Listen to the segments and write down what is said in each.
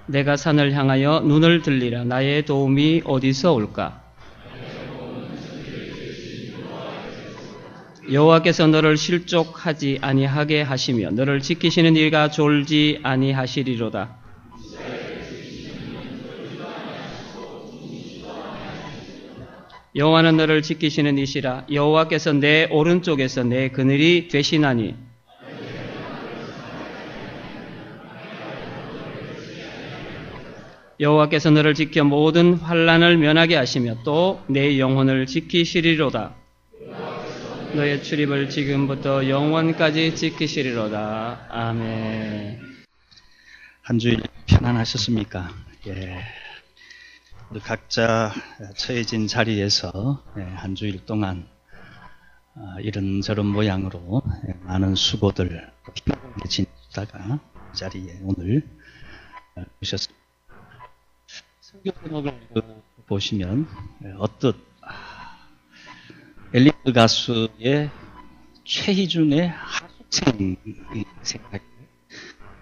내가 산을 향하여 눈을 들리라. 나의 도움이 어디서 올까? 여호와께서 너를 실족하지 아니하게 하시며 너를 지키시는 이가 졸지 아니하시리로다. 여호와는 너를 지키시는 이시라. 여호와께서 내 오른쪽에서 내 그늘이 되시나니 여호와께서 너를 지켜 모든 환난을 면하게 하시며 또 내 영혼을 지키시리로다. 너의 출입을 지금부터 영원까지 지키시리로다. 아멘. 한 주일 편안하셨습니까? 예. 우리 각자 처해진 자리에서 한 주일 동안 이런저런 모양으로 많은 수고들 지내다가 이 자리에 오늘 오셨습니다. 성경 제목을 보시면 어떤 엘리트 가수의 최희준의 하숙생 생각이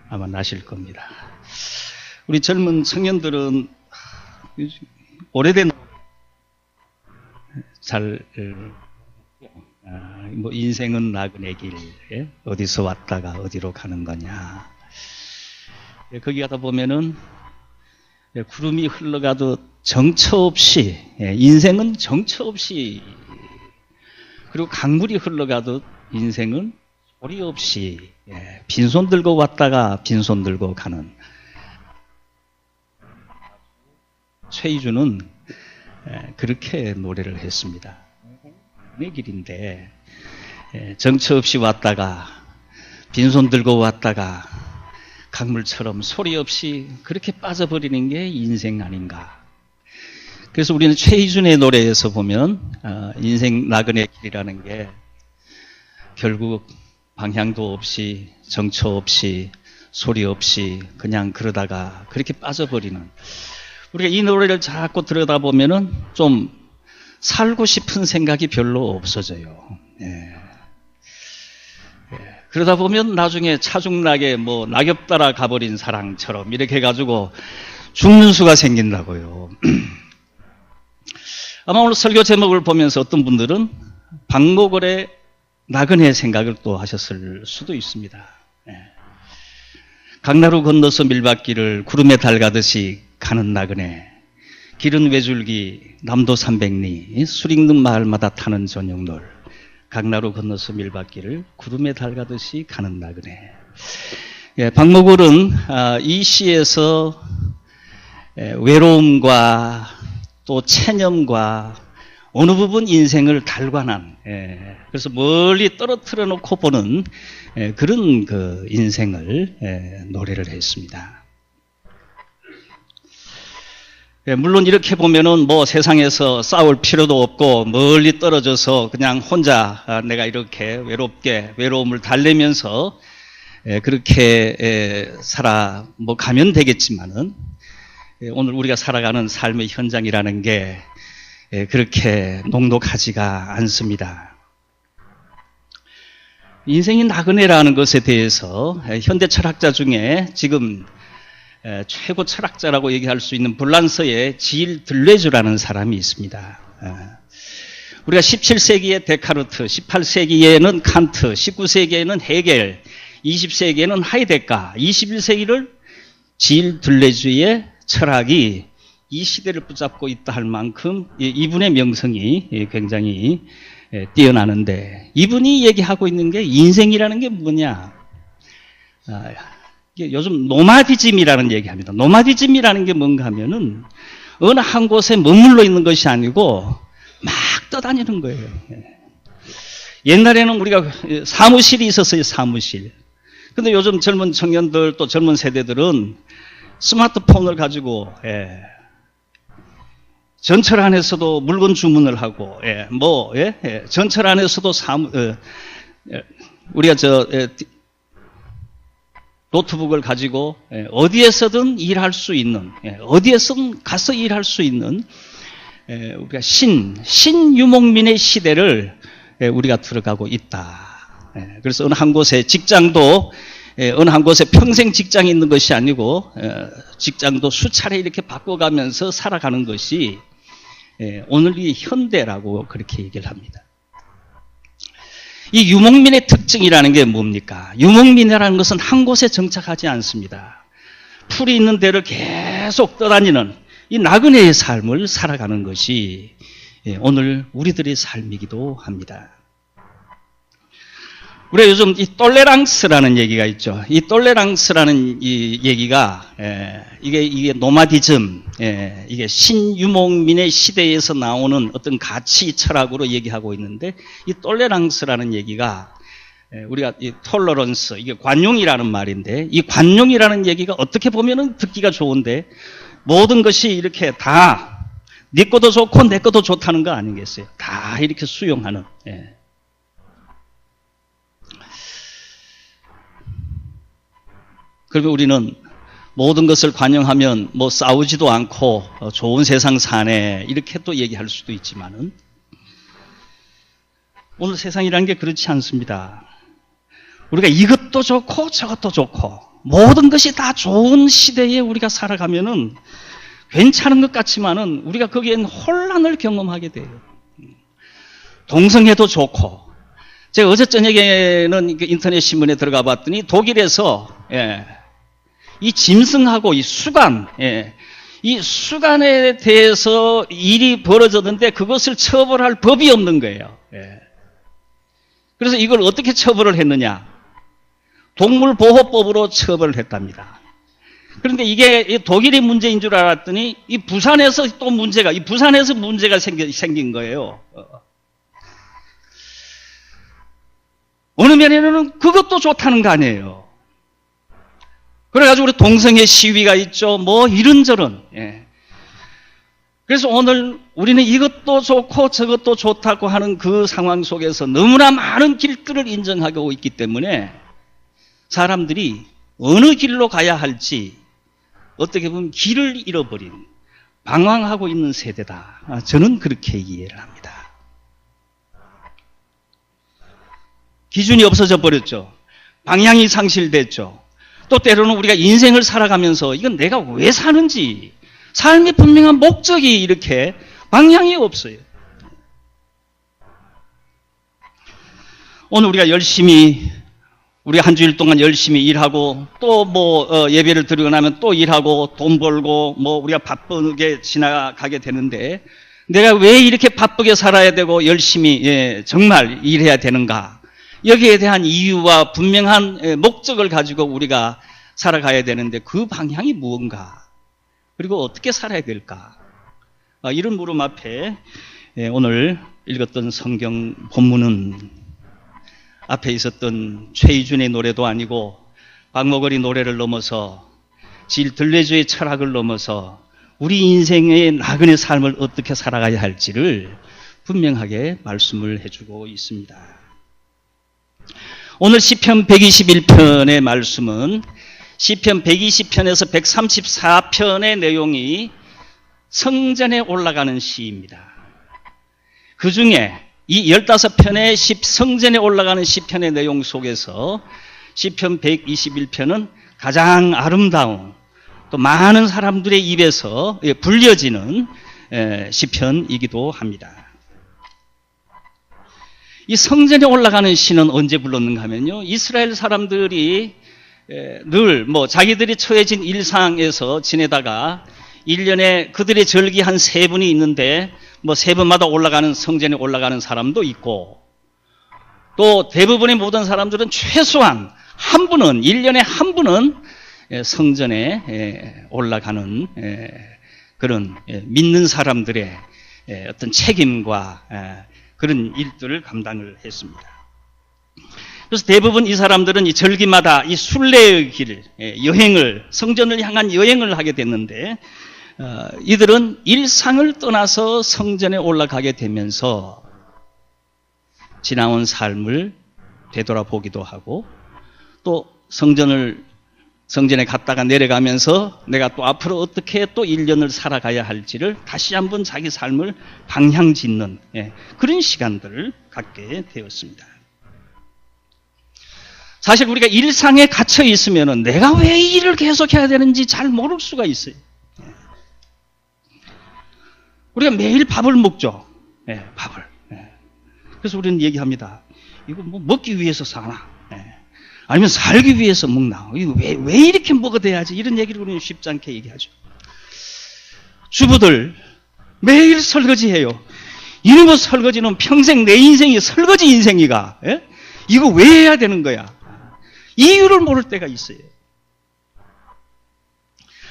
아마 나실 겁니다. 우리 젊은 청년들은 오래된 뭐 인생은 나그네 길, 어디서 왔다가 어디로 가는 거냐. 거기 가다 보면은 구름이 흘러가도 정처 없이, 인생은 정처 없이, 그리고 강물이 흘러가도 인생은 소리 없이 빈손 들고 왔다가 빈손 들고 가는 최희준은 그렇게 노래를 했습니다. 내 길인데 정처 없이 왔다가 빈손 들고 왔다가 강물처럼 소리 없이 그렇게 빠져버리는 게 인생 아닌가. 그래서 우리는 최희준의 노래에서 보면 인생 나그네 길이라는 게 결국 방향도 없이 정처 없이 소리 없이 그냥 그러다가 그렇게 빠져버리는, 우리가 이 노래를 자꾸 들여다보면은 좀 살고 싶은 생각이 별로 없어져요. 그러다 보면 나중에 차중락에 뭐 낙엽 따라 가버린 사랑처럼 이렇게 해가지고 죽는 수가 생긴다고요. 아마 오늘 설교 제목을 보면서 어떤 분들은 박목월의 나그네 생각을 또 하셨을 수도 있습니다. 강나루 건너서 밀밭길을 구름에 달 가듯이 가는 나그네, 길은 외줄기 남도 300리 수링릉 마을마다 타는 전용놀, 강나루 건너서 밀밭길을 구름에 달 가듯이 가는 나그네. 박목월은 이 시에서 외로움과 또 체념과 어느 부분 인생을 달관한, 그래서 멀리 떨어뜨려 놓고 보는 그런 그 인생을 노래를 했습니다. 물론 이렇게 보면은 뭐 세상에서 싸울 필요도 없고 멀리 떨어져서 그냥 혼자 내가 이렇게 외롭게 외로움을 달래면서 그렇게 살아 뭐 가면 되겠지만은 오늘 우리가 살아가는 삶의 현장이라는 게 그렇게 녹록하지가 않습니다. 인생이 나그네라는 것에 대해서 현대 철학자 중에 지금 최고 철학자라고 얘기할 수 있는 불란서의 지일 들레주라는 사람이 있습니다. 우리가 17세기에 데카르트, 18세기에는 칸트, 19세기에는 헤겔, 20세기에는 하이데가, 21세기를 지일 들레주의 철학이 이 시대를 붙잡고 있다 할 만큼 이분의 명성이 굉장히 뛰어나는데, 이분이 얘기하고 있는 게 인생이라는 게 뭐냐. 요즘 노마디즘이라는 얘기합니다. 노마디즘이라는 게 뭔가 하면은 어느 한 곳에 머물러 있는 것이 아니고 막 떠다니는 거예요. 옛날에는 우리가 사무실이 있었어요. 사무실. 근데 요즘 젊은 청년들 또 젊은 세대들은 스마트폰을 가지고 전철 안에서도 물건 주문을 하고 전철 안에서도 우리가 노트북을 가지고 어디에서든 일할 수 있는, 어디에서든 가서 일할 수 있는 우리가 신유목민의 시대를 우리가 들어가고 있다. 그래서 어느 한 곳에 직장도 어느 한 곳에 평생 직장이 있는 것이 아니고 직장도 수차례 이렇게 바꿔가면서 살아가는 것이 오늘의 현대라고 그렇게 얘기를 합니다. 이 유목민의 특징이라는 게 뭡니까? 유목민이라는 것은 한 곳에 정착하지 않습니다. 풀이 있는 데를 계속 떠다니는 이 나그네의 삶을 살아가는 것이 오늘 우리들의 삶이기도 합니다. 우리가 요즘 이 톨레랑스라는 얘기가 있죠. 이 톨레랑스라는 이 얘기가 이게 노마디즘, 이게 신유목민의 시대에서 나오는 어떤 가치 철학으로 얘기하고 있는데, 이 톨레랑스라는 얘기가 우리가 이 톨러런스, 이게 관용이라는 말인데, 이 관용이라는 얘기가 어떻게 보면은 듣기가 좋은데 모든 것이 이렇게 다 네 것도 좋고 내 것도 좋다는 거 아니겠어요? 다 이렇게 수용하는. 그러면 우리는 모든 것을 관용하면 뭐 싸우지도 않고 좋은 세상 사네 이렇게 또 얘기할 수도 있지만은 오늘 세상이라는 게 그렇지 않습니다. 우리가 이것도 좋고 저것도 좋고 모든 것이 다 좋은 시대에 우리가 살아가면은 괜찮은 것 같지만은 우리가 거기엔 혼란을 경험하게 돼요. 동성애도 좋고, 제가 어제 저녁에는 인터넷 신문에 들어가 봤더니 독일에서 이 짐승하고 이 수간, 이 수간에 대해서 일이 벌어졌는데 그것을 처벌할 법이 없는 거예요. 그래서 이걸 어떻게 처벌을 했느냐? 동물보호법으로 처벌을 했답니다. 그런데 이게 독일의 문제인 줄 알았더니 이 부산에서 또 문제가, 이 부산에서 문제가 생긴 거예요. 어느 면에는 그것도 좋다는 거 아니에요. 그래가지고 우리 동성애 시위가 있죠. 뭐 이런저런. 그래서 오늘 우리는 이것도 좋고 저것도 좋다고 하는 그 상황 속에서 너무나 많은 길들을 인정하고 있기 때문에 사람들이 어느 길로 가야 할지 어떻게 보면 길을 잃어버린, 방황하고 있는 세대다. 저는 그렇게 이해를 합니다. 기준이 없어져 버렸죠. 방향이 상실됐죠. 또 때로는 우리가 인생을 살아가면서 이건 내가 왜 사는지, 삶의 분명한 목적이 이렇게 방향이 없어요. 오늘 우리가 열심히, 우리 한 주일 동안 열심히 일하고 또 뭐 예배를 드리고 나면 또 일하고 돈 벌고 뭐 우리가 바쁘게 지나가게 되는데 내가 왜 이렇게 바쁘게 살아야 되고 열심히 정말 일해야 되는가? 여기에 대한 이유와 분명한 목적을 가지고 우리가 살아가야 되는데 그 방향이 무언가? 그리고 어떻게 살아야 될까? 이런 물음 앞에 오늘 읽었던 성경 본문은 앞에 있었던 최희준의 노래도 아니고 박목걸이 노래를 넘어서 질들레주의 철학을 넘어서 우리 인생의 나그네 삶을 어떻게 살아가야 할지를 분명하게 말씀을 해주고 있습니다. 오늘 시편 121편의 말씀은 시편 120편에서 134편의 내용이 성전에 올라가는 시입니다. 그 중에 이 15편의 성전에 올라가는 시편의 내용 속에서 시편 121편은 가장 아름다운, 또 많은 사람들의 입에서 불려지는 시편이기도 합니다. 이 성전에 올라가는 시는 언제 불렀는가 하면요, 이스라엘 사람들이 늘 뭐 자기들이 처해진 일상에서 지내다가 1년에 그들의 절기 한 3분이 있는데 뭐 3번마다 올라가는, 성전에 올라가는 사람도 있고, 또 대부분의 모든 사람들은 최소한 한 분은, 1년에 한 분은 성전에 올라가는 그런 믿는 사람들의 어떤 책임과 그런 일들을 감당을 했습니다. 그래서 대부분 이 사람들은 이 절기마다 이 순례의 길, 여행을, 성전을 향한 여행을 하게 됐는데, 이들은 일상을 떠나서 성전에 올라가게 되면서 지나온 삶을 되돌아보기도 하고, 또 성전에 갔다가 내려가면서 내가 또 앞으로 어떻게 또 1년을 살아가야 할지를 다시 한번 자기 삶을 방향 짓는 그런 시간들을 갖게 되었습니다. 사실 우리가 일상에 갇혀 있으면 내가 왜 이 일을 계속해야 되는지 잘 모를 수가 있어요. 우리가 매일 밥을 먹죠. 밥을. 그래서 우리는 얘기합니다. 이거 뭐 먹기 위해서 사나? 아니면 살기 위해서 먹나? 이거 왜 이렇게 먹어대야지? 이런 얘기를 우리는 쉽지 않게 얘기하죠. 주부들 매일 설거지해요. 이놈의 설거지는 평생 내 인생이 설거지 인생이가. 이거 왜 해야 되는 거야? 이유를 모를 때가 있어요.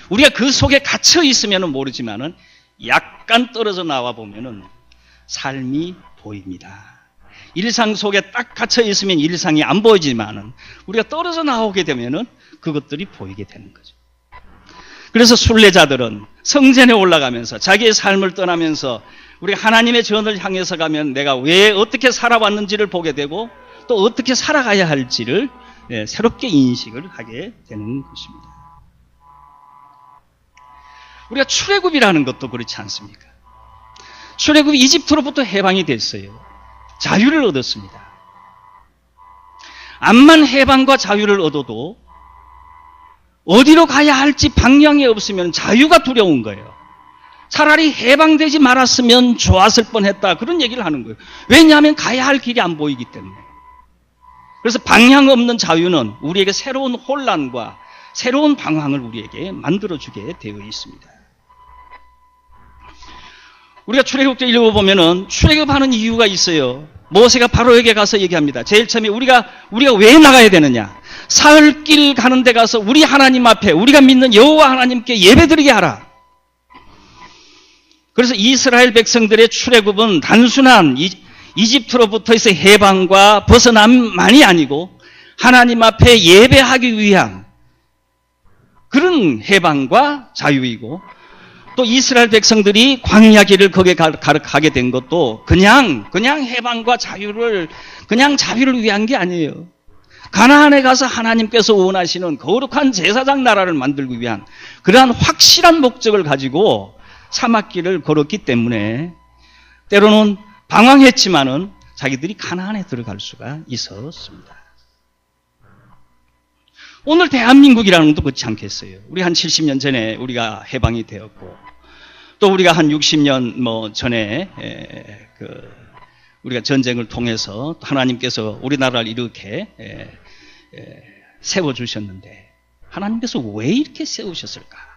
우리가 그 속에 갇혀 있으면 모르지만은 약간 떨어져 나와 보면은 삶이 보입니다. 일상 속에 딱 갇혀 있으면 일상이 안 보이지만은 우리가 떨어져 나오게 되면은 그것들이 보이게 되는 거죠. 그래서 순례자들은 성전에 올라가면서 자기의 삶을 떠나면서 우리가 하나님의 전을 향해서 가면 내가 왜 어떻게 살아왔는지를 보게 되고 또 어떻게 살아가야 할지를 새롭게 인식을 하게 되는 것입니다. 우리가 출애굽이라는 것도 그렇지 않습니까? 출애굽이 이집트로부터 해방이 됐어요. 자유를 얻었습니다. 암만 해방과 자유를 얻어도 어디로 가야 할지 방향이 없으면 자유가 두려운 거예요. 차라리 해방되지 말았으면 좋았을 뻔했다. 그런 얘기를 하는 거예요. 왜냐하면 가야 할 길이 안 보이기 때문에. 그래서 방향 없는 자유는 우리에게 새로운 혼란과 새로운 방황을 우리에게 만들어주게 되어 있습니다. 우리가 출애굽기 읽어보면은 출애굽하는 이유가 있어요. 모세가 바로에게 가서 얘기합니다. 제일 처음에 우리가 왜 나가야 되느냐? 사흘길 가는 데 가서 우리 하나님 앞에 우리가 믿는 여호와 하나님께 예배드리게 하라. 그래서 이스라엘 백성들의 출애굽은 단순한 이집트로부터의 해방과 벗어남만이 아니고 하나님 앞에 예배하기 위한 그런 해방과 자유이고 또 이스라엘 백성들이 광야길을 거기에 가게 된 것도 그냥 해방과 자유를 그냥 자유를 위한 게 아니에요. 가나안에 가서 하나님께서 원하시는 거룩한 제사장 나라를 만들기 위한 그러한 확실한 목적을 가지고 사막길을 걸었기 때문에 때로는 방황했지만은 자기들이 가나안에 들어갈 수가 있었습니다. 오늘 대한민국이라는 것도 그렇지 않겠어요. 우리 한 70년 전에 우리가 해방이 되었고 또 우리가 한 60년 전에 우리가 전쟁을 통해서 하나님께서 우리나라를 이렇게 세워주셨는데 하나님께서 왜 이렇게 세우셨을까?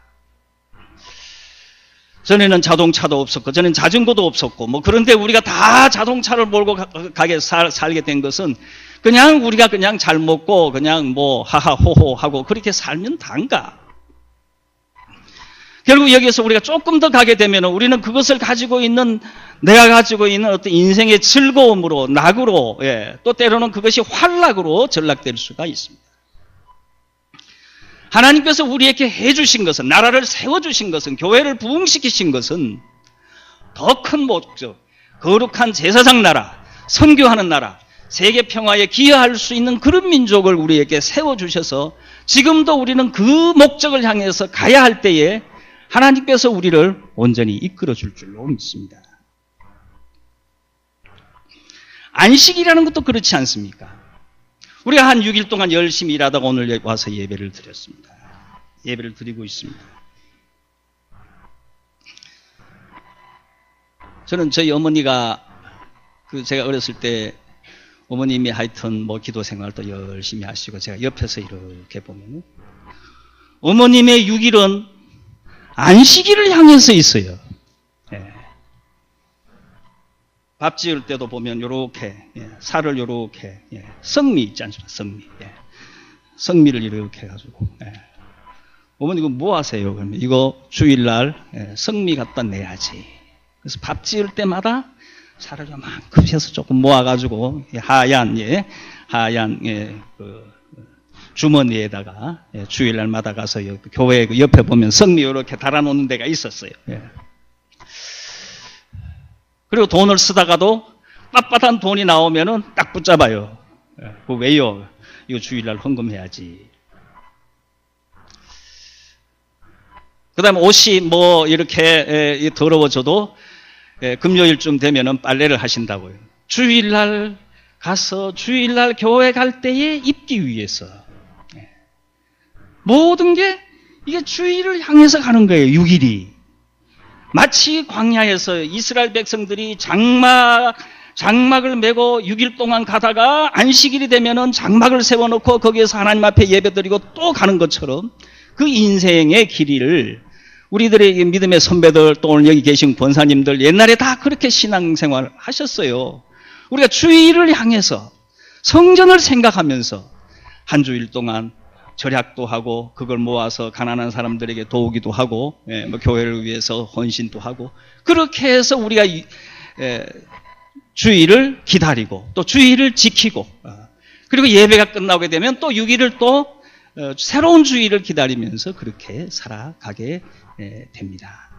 전에는 자동차도 없었고 전에는 자전거도 없었고 그런데 우리가 다 자동차를 몰고 살게 된 것은 그냥 우리가 그냥 잘 먹고 그냥 하하호호 하고 그렇게 살면 단가. 결국 여기에서 우리가 조금 더 가게 되면 우리는 그것을 가지고 있는 내가 가지고 있는 어떤 인생의 즐거움으로 낙으로 또 때로는 그것이 환락으로 전락될 수가 있습니다. 하나님께서 우리에게 해주신 것은 나라를 세워주신 것은 교회를 부흥시키신 것은 더 큰 목적 거룩한 제사장 나라 선교하는 나라 세계 평화에 기여할 수 있는 그런 민족을 우리에게 세워주셔서 지금도 우리는 그 목적을 향해서 가야 할 때에 하나님께서 우리를 온전히 이끌어 줄 줄로 믿습니다. 안식이라는 것도 그렇지 않습니까? 우리가 한 6일 동안 열심히 일하다가 오늘 와서 예배를 드렸습니다. 예배를 드리고 있습니다. 저는 저희 어머니가 제가 어렸을 때 어머님이 하여튼 기도 생활도 열심히 하시고 제가 옆에서 이렇게 보면 어머님의 6일은 안식일을 향해서 있어요. 밥 지을 때도 보면 요렇게 살을 요렇게 성미 있지 않습니까? 성미. 성미를 이렇게 해가지고 어머니 이거 뭐 하세요? 그러면 이거 주일날 성미 갖다 내야지. 그래서 밥 지을 때마다 살을 요만큼 해서 조금 모아가지고 하얀 그 주머니에다가 주일날마다 가서 교회 옆에 보면 성미 이렇게 달아놓는 데가 있었어요. 그리고 돈을 쓰다가도 빳빳한 돈이 나오면은 딱 붙잡아요. 그 왜요? 이거 주일날 헌금해야지. 그 다음에 옷이 이렇게 더러워져도 금요일쯤 되면은 빨래를 하신다고요. 주일날 가서 주일날 교회 갈 때에 입기 위해서 모든 게 이게 주일을 향해서 가는 거예요. 6일이. 마치 광야에서 이스라엘 백성들이 장막을 메고 6일 동안 가다가 안식일이 되면은 장막을 세워놓고 거기에서 하나님 앞에 예배드리고 또 가는 것처럼 그 인생의 길이를 우리들의 믿음의 선배들 또 오늘 여기 계신 권사님들 옛날에 다 그렇게 신앙생활 하셨어요. 우리가 주일을 향해서 성전을 생각하면서 한 주일 동안 절약도 하고 그걸 모아서 가난한 사람들에게 도우기도 하고 교회를 위해서 헌신도 하고 그렇게 해서 우리가 주일을 기다리고 또 주일을 지키고 그리고 예배가 끝나게 되면 또 6일을 또 새로운 주일을 기다리면서 그렇게 살아가게 됩니다.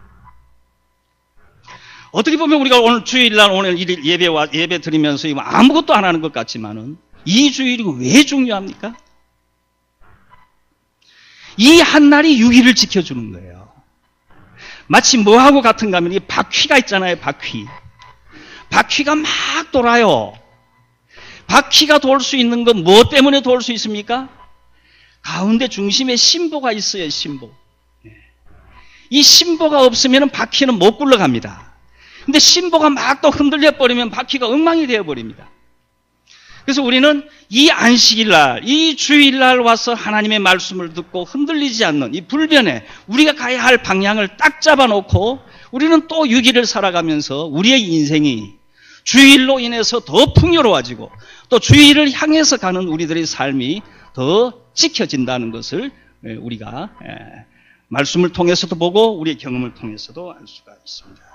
어떻게 보면 우리가 오늘 주일날 오늘 예배 드리면서 아무것도 안 하는 것 같지만은 이 주일이 왜 중요합니까? 이 한 날이 6일을 지켜주는 거예요. 마치 뭐하고 같은가 하면 이 바퀴가 있잖아요. 바퀴가 막 돌아요. 바퀴가 돌 수 있는 건 뭐 때문에 돌 수 있습니까? 가운데 중심에 심보가 있어요. 심보. 이 심보가 없으면 바퀴는 못 굴러갑니다. 근데 심보가 막 또 흔들려 버리면 바퀴가 엉망이 되어 버립니다. 그래서 우리는 이 안식일날, 이 주일날 와서 하나님의 말씀을 듣고 흔들리지 않는 이 불변에 우리가 가야 할 방향을 딱 잡아놓고 우리는 또 6일을 살아가면서 우리의 인생이 주일로 인해서 더 풍요로워지고 또 주일을 향해서 가는 우리들의 삶이 더 지켜진다는 것을 우리가 말씀을 통해서도 보고 우리의 경험을 통해서도 알 수가 있습니다.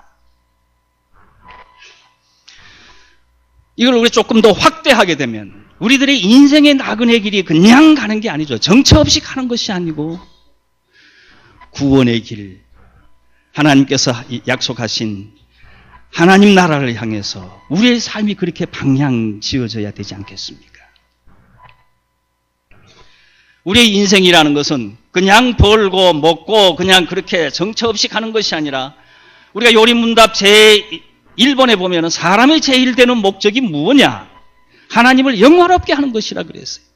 이걸 우리 조금 더 확대하게 되면 우리들의 인생의 나그네 길이 그냥 가는 게 아니죠. 정처 없이 가는 것이 아니고 구원의 길, 하나님께서 약속하신 하나님 나라를 향해서 우리의 삶이 그렇게 방향 지어져야 되지 않겠습니까? 우리의 인생이라는 것은 그냥 벌고 먹고 그냥 그렇게 정처 없이 가는 것이 아니라 우리가 요리문답 제1번에 보면 사람의 제1되는 목적이 무엇냐? 하나님을 영화롭게 하는 것이라 그랬어요.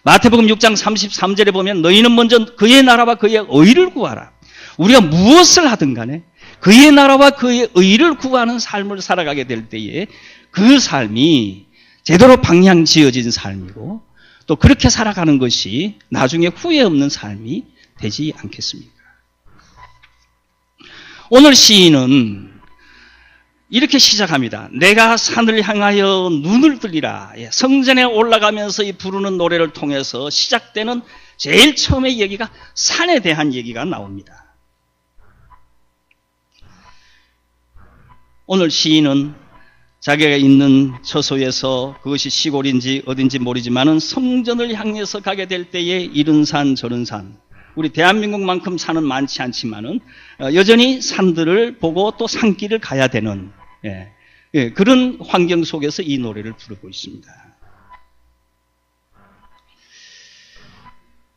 마태복음 6장 33절에 보면 너희는 먼저 그의 나라와 그의 의를 구하라. 우리가 무엇을 하든 간에 그의 나라와 그의 의를 구하는 삶을 살아가게 될 때에 그 삶이 제대로 방향 지어진 삶이고 또 그렇게 살아가는 것이 나중에 후회 없는 삶이 되지 않겠습니까? 오늘 시인은 이렇게 시작합니다. 내가 산을 향하여 눈을 들리라. 성전에 올라가면서 이 부르는 노래를 통해서 시작되는 제일 처음의 얘기가 산에 대한 얘기가 나옵니다. 오늘 시인은 자기가 있는 처소에서 그것이 시골인지 어딘지 모르지만은 성전을 향해서 가게 될 때에 이른 산 저른 산, 우리 대한민국만큼 산은 많지 않지만은 여전히 산들을 보고 또 산길을 가야 되는 그런 환경 속에서 이 노래를 부르고 있습니다.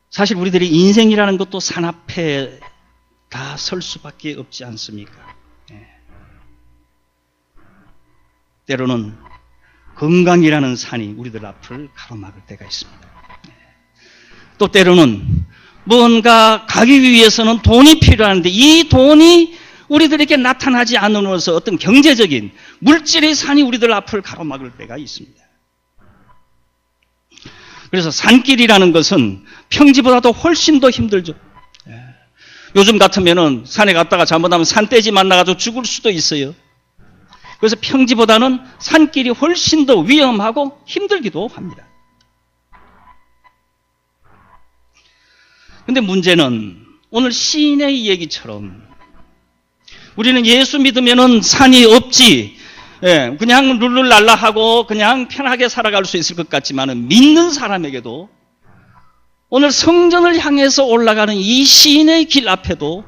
사실 우리들이 인생이라는 것도 산 앞에 다 설 수밖에 없지 않습니까? 때로는 건강이라는 산이 우리들 앞을 가로막을 때가 있습니다. 또 때로는 뭔가 가기 위해서는 돈이 필요한데 이 돈이 우리들에게 나타나지 않으면서 어떤 경제적인 물질의 산이 우리들 앞을 가로막을 때가 있습니다. 그래서 산길이라는 것은 평지보다도 훨씬 더 힘들죠. 요즘 같으면은 산에 갔다가 잘못하면 산돼지 만나가지고 죽을 수도 있어요. 그래서 평지보다는 산길이 훨씬 더 위험하고 힘들기도 합니다. 그런데 문제는 오늘 시인의 얘기처럼 우리는 예수 믿으면은 산이 없지, 그냥 룰루랄라하고 그냥 편하게 살아갈 수 있을 것 같지만은 믿는 사람에게도 오늘 성전을 향해서 올라가는 이 시인의 길 앞에도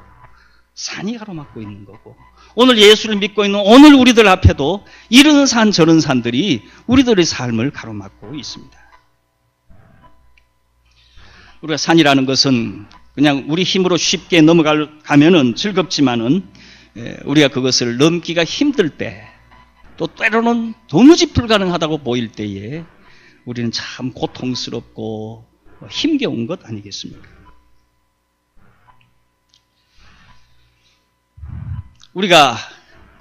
산이 가로막고 있는 거고 오늘 예수를 믿고 있는 오늘 우리들 앞에도 이런 산 저런 산들이 우리들의 삶을 가로막고 있습니다. 우리가 산이라는 것은 그냥 우리 힘으로 쉽게 넘어가면은 즐겁지만은 우리가 그것을 넘기가 힘들 때 또 때로는 도무지 불가능하다고 보일 때에 우리는 참 고통스럽고 힘겨운 것 아니겠습니까?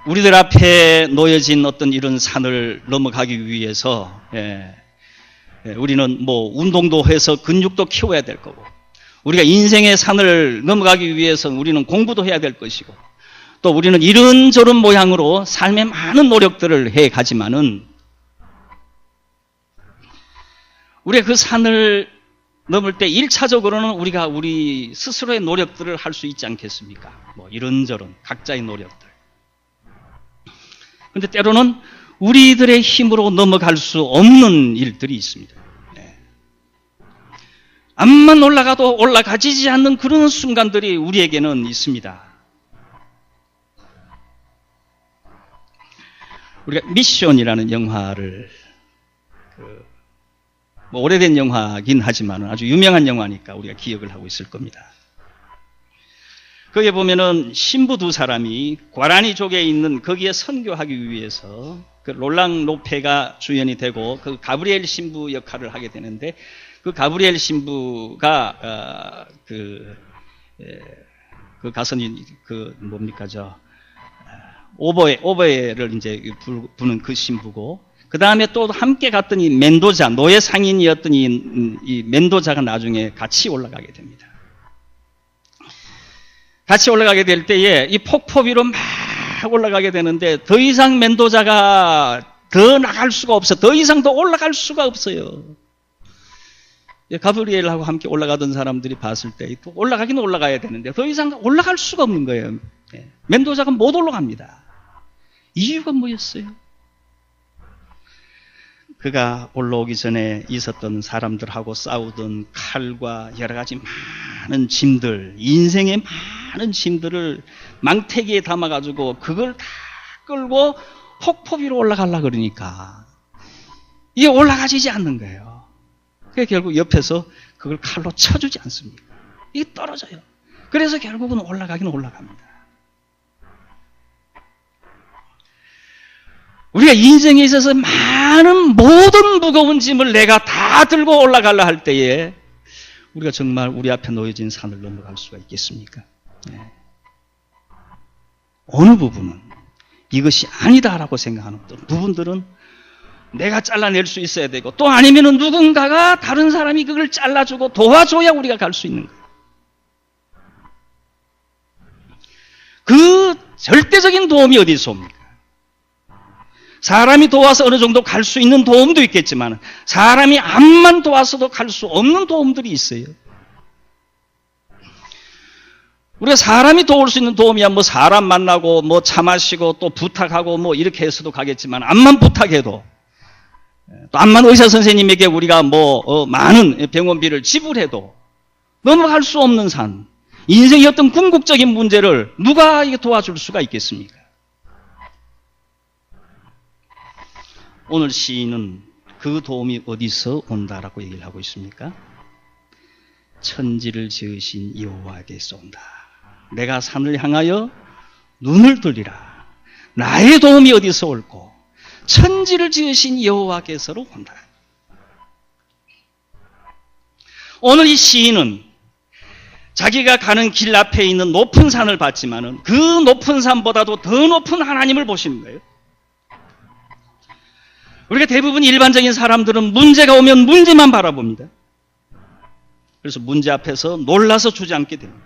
우리들 앞에 놓여진 어떤 이런 산을 넘어가기 위해서 우리는 뭐 운동도 해서 근육도 키워야 될 거고, 우리가 인생의 산을 넘어가기 위해서 우리는 공부도 해야 될 것이고, 또 우리는 이런저런 모양으로 삶의 많은 노력들을 해 가지만은 우리가 그 산을 넘을 때 1차적으로는 우리가 우리 스스로의 노력들을 할 수 있지 않겠습니까? 뭐 이런저런 각자의 노력들. 그런데 때로는 우리들의 힘으로 넘어갈 수 없는 일들이 있습니다. 암만 올라가도 올라가지지 않는 그런 순간들이 우리에게는 있습니다. 우리가 미션이라는 영화를 뭐 오래된 영화긴 하지만 아주 유명한 영화니까 우리가 기억을 하고 있을 겁니다. 거기에 보면은 신부 두 사람이 과라니족에 있는 거기에 선교하기 위해서 그 롤랑 로페가 주연이 되고 그 가브리엘 신부 역할을 하게 되는데, 그 가브리엘 신부가 그 가선이 뭡니까 오보에를 이제 부는 그 신부고, 그 다음에 또 함께 갔던 이 멘도자, 노예 상인이었던 이 멘도자가 나중에 같이 올라가게 됩니다. 같이 올라가게 될 때에 이 폭포 위로 막 올라가게 되는데 더 이상 멘도자가 더 나갈 수가 없어. 더 이상 더 올라갈 수가 없어요. 가브리엘하고 함께 올라가던 사람들이 봤을 때 또 올라가긴 올라가야 되는데 더 이상 올라갈 수가 없는 거예요. 멘도자가 못 올라갑니다. 이유가 뭐였어요? 그가 올라오기 전에 있었던 사람들하고 싸우던 칼과 여러 가지 많은 짐들, 인생의 많은 짐들을 망태기에 담아가지고 그걸 다 끌고 폭포 위로 올라가려고 그러니까 이게 올라가지지 않는 거예요. 그래서 결국 옆에서 그걸 칼로 쳐주지 않습니다. 이게 떨어져요. 그래서 결국은 올라가긴 올라갑니다. 우리가 인생에 있어서 많은 모든 무거운 짐을 내가 다 들고 올라가려 할 때에 우리가 정말 우리 앞에 놓여진 산을 넘어갈 수가 있겠습니까? 어느 부분은 이것이 아니다라고 생각하는 부분들은 내가 잘라낼 수 있어야 되고, 또 아니면은 누군가가 다른 사람이 그걸 잘라주고 도와줘야 우리가 갈 수 있는 거예요. 그 절대적인 도움이 어디서 옵니까? 사람이 도와서 어느 정도 갈 수 있는 도움도 있겠지만 사람이 암만 도와서도 갈 수 없는 도움들이 있어요. 우리가 사람이 도울 수 있는 도움이야 뭐 사람 만나고 뭐 차 마시고 또 부탁하고 뭐 이렇게 해서도 가겠지만, 암만 부탁해도 또 암만 의사 선생님에게 우리가 많은 병원비를 지불해도 넘어갈 수 없는 산, 인생의 어떤 궁극적인 문제를 누가 도와줄 수가 있겠습니까? 오늘 시인은 그 도움이 어디서 온다라고 얘기를 하고 있습니까? 천지를 지으신 여호와께서 온다. 내가 산을 향하여 눈을 돌리라. 나의 도움이 어디서 올고 천지를 지으신 여호와께서로 온다. 오늘 이 시인은 자기가 가는 길 앞에 있는 높은 산을 봤지만은 그 높은 산보다도 더 높은 하나님을 보시는 거예요. 우리가 대부분 일반적인 사람들은 문제가 오면 문제만 바라봅니다. 그래서 문제 앞에서 놀라서 주저앉게 됩니다.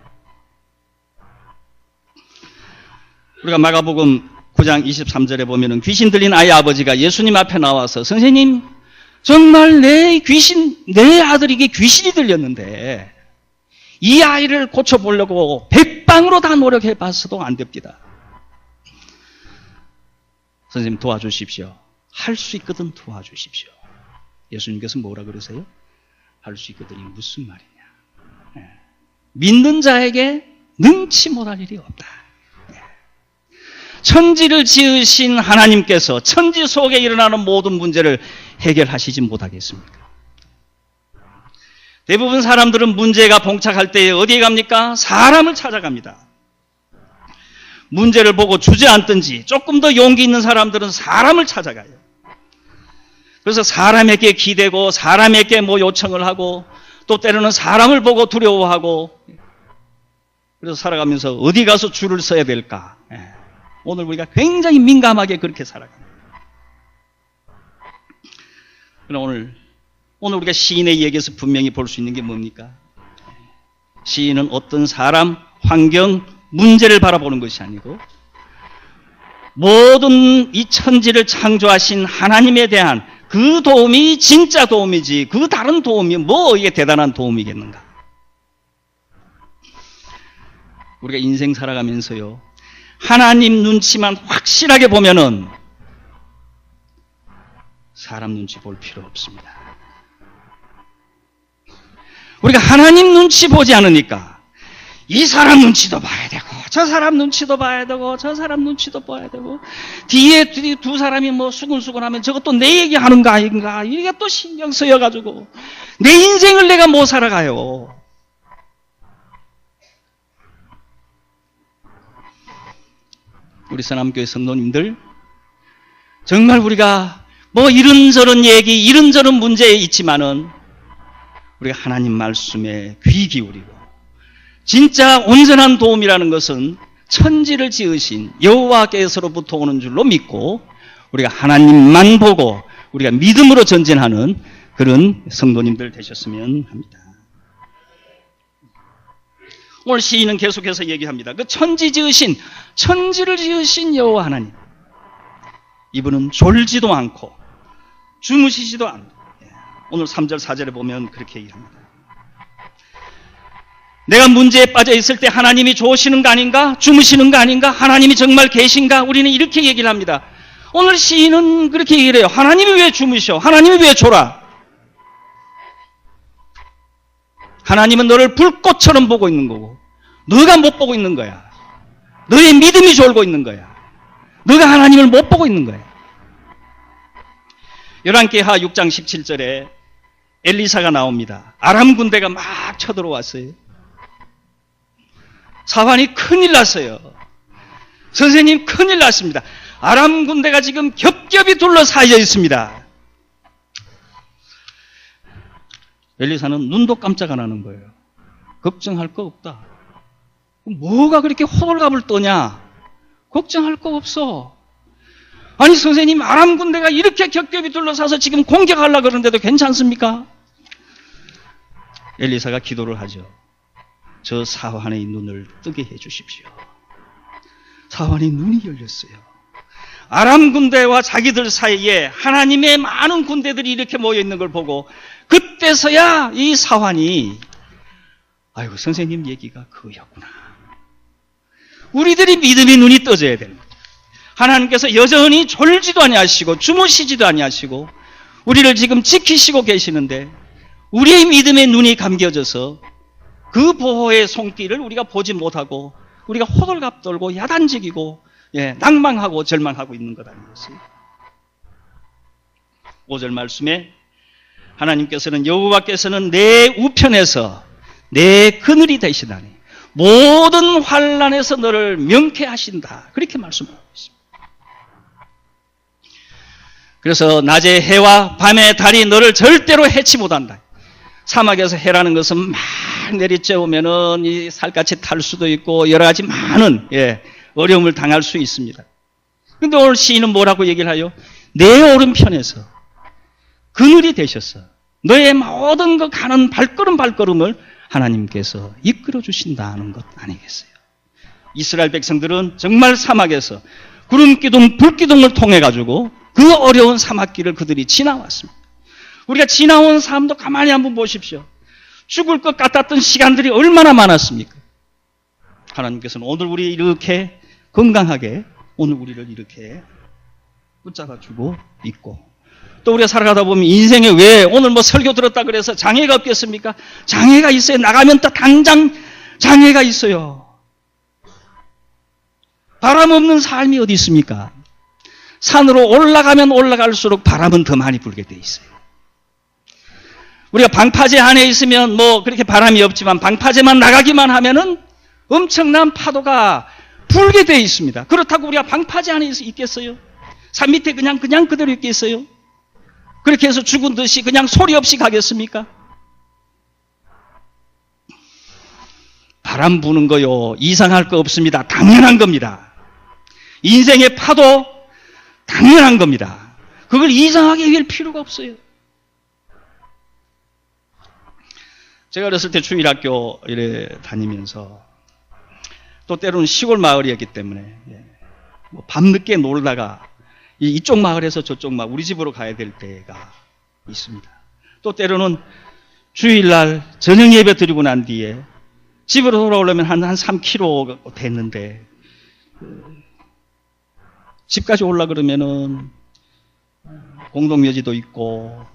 우리가 마가복음 9장 23절에 보면은 귀신 들린 아이 아버지가 예수님 앞에 나와서, 선생님, 정말 내 아들에게 귀신이 들렸는데 이 아이를 고쳐보려고 백방으로 다 노력해 봤어도 안 됩니다. 선생님 도와주십시오. 할 수 있거든 도와주십시오. 예수님께서 뭐라 그러세요? 할 수 있거든이 무슨 말이냐. 믿는 자에게 능치 못할 일이 없다. 천지를 지으신 하나님께서 천지 속에 일어나는 모든 문제를 해결하시지 못하겠습니까? 대부분 사람들은 문제가 봉착할 때에 어디에 갑니까? 사람을 찾아갑니다. 문제를 보고 주저앉든지 조금 더 용기 있는 사람들은 사람을 찾아가요. 그래서 사람에게 기대고 사람에게 뭐 요청을 하고 또 때로는 사람을 보고 두려워하고 그래서 살아가면서 어디 가서 줄을 서야 될까? 오늘 우리가 굉장히 민감하게 그렇게 살아갑니다. 그럼 오늘 우리가 시인의 얘기에서 분명히 볼 수 있는 게 뭡니까? 시인은 어떤 사람, 환경, 문제를 바라보는 것이 아니고 모든 이 천지를 창조하신 하나님에 대한 그 도움이 진짜 도움이지 그 다른 도움이 뭐 이게 대단한 도움이겠는가? 우리가 인생 살아가면서요 하나님 눈치만 확실하게 보면은 사람 눈치 볼 필요 없습니다. 우리가 하나님 눈치 보지 않으니까 이 사람 눈치도 봐야 되고 저 사람 눈치도 봐야 되고 저 사람 눈치도 봐야 되고 뒤에 두 사람이 뭐 수근수근하면 저것도 내 얘기하는 거 아닌가 이게 또 신경 쓰여가지고 내 인생을 내가 못 살아가요. 우리 서남교회 성도님들 정말 우리가 뭐 이런저런 얘기 이런저런 문제에 있지만은 우리가 하나님 말씀에 귀 기울이고 진짜 온전한 도움이라는 것은 천지를 지으신 여호와께서로부터 오는 줄로 믿고 우리가 하나님만 보고 우리가 믿음으로 전진하는 그런 성도님들 되셨으면 합니다. 오늘 시인은 계속해서 얘기합니다. 그 천지를 지으신 여호와 하나님. 이분은 졸지도 않고 주무시지도 않고 오늘 3절 4절에 보면 그렇게 얘기합니다. 내가 문제에 빠져 있을 때 하나님이 좋으시는 거 아닌가? 주무시는 거 아닌가? 하나님이 정말 계신가? 우리는 이렇게 얘기를 합니다. 오늘 시인은 그렇게 얘기를 해요. 하나님이 왜 주무셔? 하나님이 왜 졸아? 하나님은 너를 불꽃처럼 보고 있는 거고 너가 못 보고 있는 거야. 너의 믿음이 졸고 있는 거야. 너가 하나님을 못 보고 있는 거야. 열왕기하 6장 17절에 엘리사가 나옵니다. 아람 군대가 막 쳐들어왔어요. 사환이 큰일 났어요. 선생님 큰일 났습니다. 아람 군대가 지금 겹겹이 둘러싸여 있습니다. 엘리사는 눈도 깜짝 안 하는 거예요. 걱정할 거 없다. 뭐가 그렇게 호들갑을 떠냐? 걱정할 거 없어. 아니 선생님 아람 군대가 이렇게 겹겹이 둘러싸서 지금 공격하려고 그러는데도 괜찮습니까? 엘리사가 기도를 하죠. 저 사환의 눈을 뜨게 해 주십시오. 사환의 눈이 열렸어요. 아람 군대와 자기들 사이에 하나님의 많은 군대들이 이렇게 모여 있는 걸 보고 그때서야 이 사환이 아이고 선생님 얘기가 그거였구나. 우리들이 믿음의 눈이 떠져야 됩니다. 하나님께서 여전히 졸지도 아니하시고 주무시지도 아니하시고 우리를 지금 지키시고 계시는데 우리의 믿음의 눈이 감겨져서 그 보호의 손길을 우리가 보지 못하고 우리가 호들갑 떨고 야단지기고 낭망하고 절망하고 있는 것 아니겠어요? 5절 말씀에 하나님께서는 여호와께서는 내 우편에서 내 그늘이 되시다니 모든 환난에서 너를 명쾌하신다. 그렇게 말씀하고 있습니다. 그래서 낮에 해와 밤에 달이 너를 절대로 해치 못한다. 사막에서 해라는 것은 막 내리쬐우면은 이 살갗이 탈 수도 있고 여러 가지 많은 어려움을 당할 수 있습니다. 그런데 오늘 시인은 뭐라고 얘기를 하요? 내 오른편에서 그늘이 되셔서 너의 모든 그 가는 발걸음을 하나님께서 이끌어 주신다는 것 아니겠어요? 이스라엘 백성들은 정말 사막에서 구름기둥, 불기둥을 통해 가지고 그 어려운 사막길을 그들이 지나왔습니다. 우리가 지나온 삶도 가만히 한번 보십시오. 죽을 것 같았던 시간들이 얼마나 많았습니까? 하나님께서는 오늘 우리 이렇게 건강하게 오늘 우리를 이렇게 붙잡아주고 있고 또 우리가 살아가다 보면 인생에 왜 오늘 뭐 설교 들었다 그래서 장애가 없겠습니까? 장애가 있어요. 나가면 또 당장 장애가 있어요. 바람 없는 삶이 어디 있습니까? 산으로 올라가면 올라갈수록 바람은 더 많이 불게 돼 있어요. 우리가 방파제 안에 있으면 뭐 그렇게 바람이 없지만 방파제만 나가기만 하면은 엄청난 파도가 불게 되어 있습니다. 그렇다고 우리가 방파제 안에 있겠어요? 산 밑에 그냥 그대로 있겠어요? 그렇게 해서 죽은 듯이 그냥 소리 없이 가겠습니까? 바람 부는 거요, 이상할 거 없습니다. 당연한 겁니다. 인생의 파도 당연한 겁니다. 그걸 이상하게 여길 필요가 없어요. 제가 어렸을 때 주일학교 이래 다니면서 또 때로는 시골 마을이었기 때문에 뭐 밤늦게 놀다가 이쪽 마을에서 저쪽 마을 우리 집으로 가야 될 때가 있습니다. 또 때로는 주일날 저녁 예배 드리고 난 뒤에 집으로 돌아오려면 한 3km 됐는데 집까지 올라 그러면은 공동묘지도 있고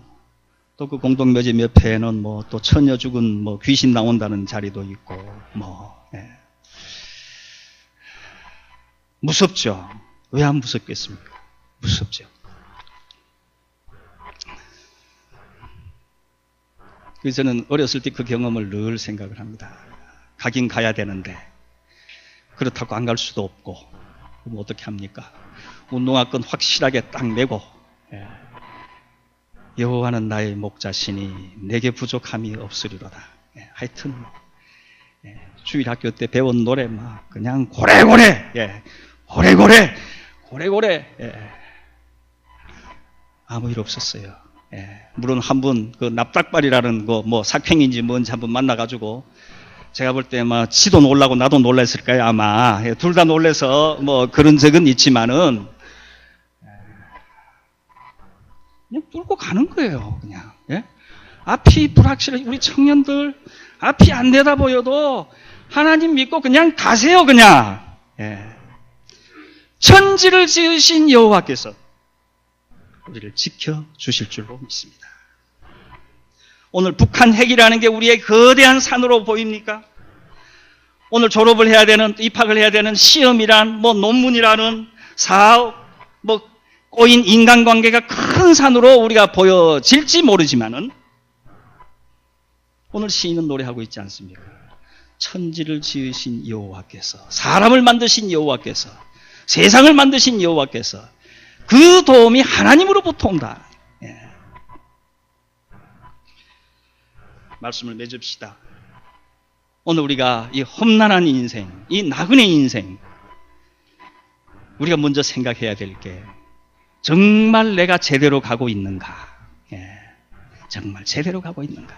또 그 공동묘지 옆에는 뭐 또 처녀 죽은 뭐 귀신 나온다는 자리도 있고 무섭죠. 왜 안 무섭겠습니까? 무섭죠. 그래서 저는 어렸을 때 그 경험을 늘 생각을 합니다. 가긴 가야 되는데 그렇다고 안 갈 수도 없고 그럼 어떻게 합니까? 운동화끈 확실하게 딱 메고 여호와는 나의 목자시니 내게 부족함이 없으리로다. 하여튼 주일학교 때 배운 노래 막 그냥 고래고래 아무 일 없었어요. 물론 한 분 그 납작발이라는 거 뭐 사꾡인지 뭔지 한번 만나가지고 제가 볼 때 막 지도 놀라고 나도 놀랐을 거예요 아마. 둘 다 놀라서 뭐 그런 적은 있지만은 그냥 뚫고 가는 거예요 그냥. 앞이 불확실해. 우리 청년들 앞이 안 내다 보여도 하나님 믿고 그냥 가세요 그냥. 천지를 지으신 여호와께서 우리를 지켜주실 줄로 믿습니다. 오늘 북한 핵이라는 게 우리의 거대한 산으로 보입니까? 오늘 졸업을 해야 되는, 입학을 해야 되는 시험이란, 뭐 논문이라는 사업, 뭐 꼬인 인간관계가 큰 산으로 우리가 보여질지 모르지만은 오늘 시인은 노래하고 있지 않습니까? 천지를 지으신 여호와께서, 사람을 만드신 여호와께서, 세상을 만드신 여호와께서 그 도움이 하나님으로부터 온다. 말씀을 맺읍시다. 오늘 우리가 이 험난한 인생, 이 나그네 인생, 우리가 먼저 생각해야 될 게 정말 내가 제대로 가고 있는가? 정말 제대로 가고 있는가?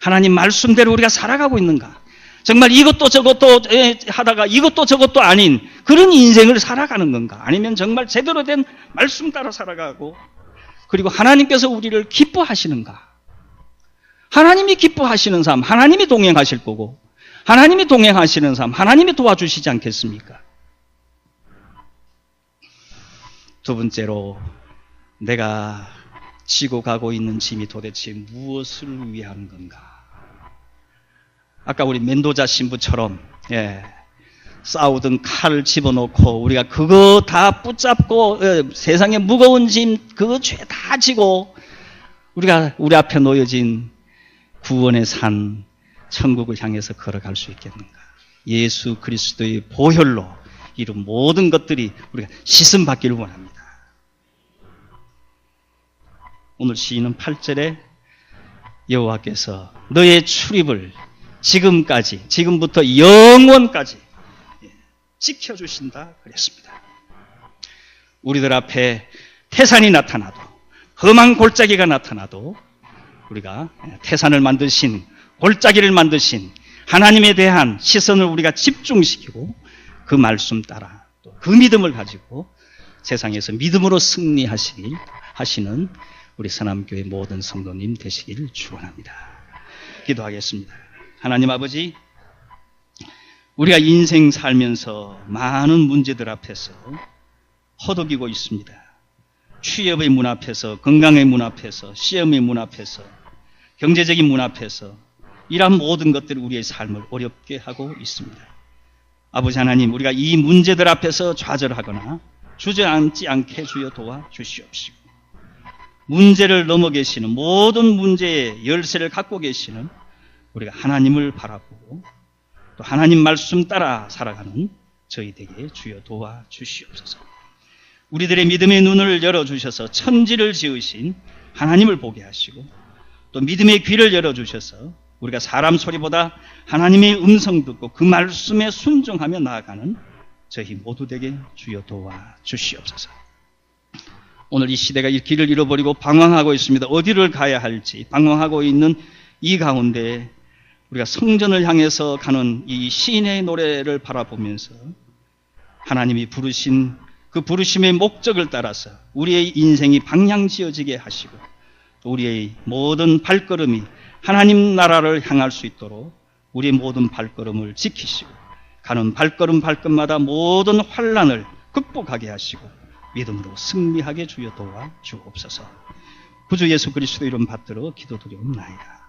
하나님 말씀대로 우리가 살아가고 있는가? 정말 이것도 저것도 하다가 이것도 저것도 아닌 그런 인생을 살아가는 건가? 아니면 정말 제대로 된 말씀 따라 살아가고 그리고 하나님께서 우리를 기뻐하시는가? 하나님이 기뻐하시는 삶, 하나님이 동행하실 거고 하나님이 동행하시는 삶, 하나님이 도와주시지 않겠습니까? 두 번째로 내가 지고 가고 있는 짐이 도대체 무엇을 위한 건가? 아까 우리 멘도자 신부처럼 싸우던 칼을 집어넣고 우리가 그거 다 붙잡고 세상에 무거운 짐 그거 죄 다 지고 우리가 우리 앞에 놓여진 구원의 산 천국을 향해서 걸어갈 수 있겠는가? 예수 그리스도의 보혈로 이룬 모든 것들이 우리가 씻음받기를 원합니다. 오늘 시인은 8절에 여호와께서 너의 출입을 지금부터 영원까지 지켜주신다 그랬습니다. 우리들 앞에 태산이 나타나도 험한 골짜기가 나타나도 우리가 태산을 만드신 골짜기를 만드신 하나님에 대한 시선을 우리가 집중시키고 그 말씀 따라 또 그 믿음을 가지고 세상에서 믿음으로 승리하시는 우리 서남교회 모든 성도님 되시기를 축원합니다. 기도하겠습니다. 하나님 아버지, 우리가 인생 살면서 많은 문제들 앞에서 허덕이고 있습니다. 취업의 문 앞에서, 건강의 문 앞에서, 시험의 문 앞에서, 경제적인 문 앞에서 이러한 모든 것들이 우리의 삶을 어렵게 하고 있습니다. 아버지 하나님, 우리가 이 문제들 앞에서 좌절하거나 주저앉지 않게 주여 도와주시옵시고 문제를 넘어 계시는 모든 문제의 열쇠를 갖고 계시는 우리가 하나님을 바라보고 또 하나님 말씀 따라 살아가는 저희에게 주여 도와 주시옵소서. 우리들의 믿음의 눈을 열어주셔서 천지를 지으신 하나님을 보게 하시고 또 믿음의 귀를 열어주셔서 우리가 사람 소리보다 하나님의 음성 듣고 그 말씀에 순종하며 나아가는 저희 모두 되게 주여 도와 주시옵소서. 오늘 이 시대가 이 길을 잃어버리고 방황하고 있습니다. 어디를 가야 할지 방황하고 있는 이 가운데 우리가 성전을 향해서 가는 이 시인의 노래를 바라보면서 하나님이 부르신 그 부르심의 목적을 따라서 우리의 인생이 방향 지어지게 하시고 우리의 모든 발걸음이 하나님 나라를 향할 수 있도록 우리의 모든 발걸음을 지키시고 가는 발걸음마다 모든 환난을 극복하게 하시고 믿음으로 승리하게 주여 도와 주옵소서. 구주 예수 그리스도 이름 받들어 기도드리옵나이다.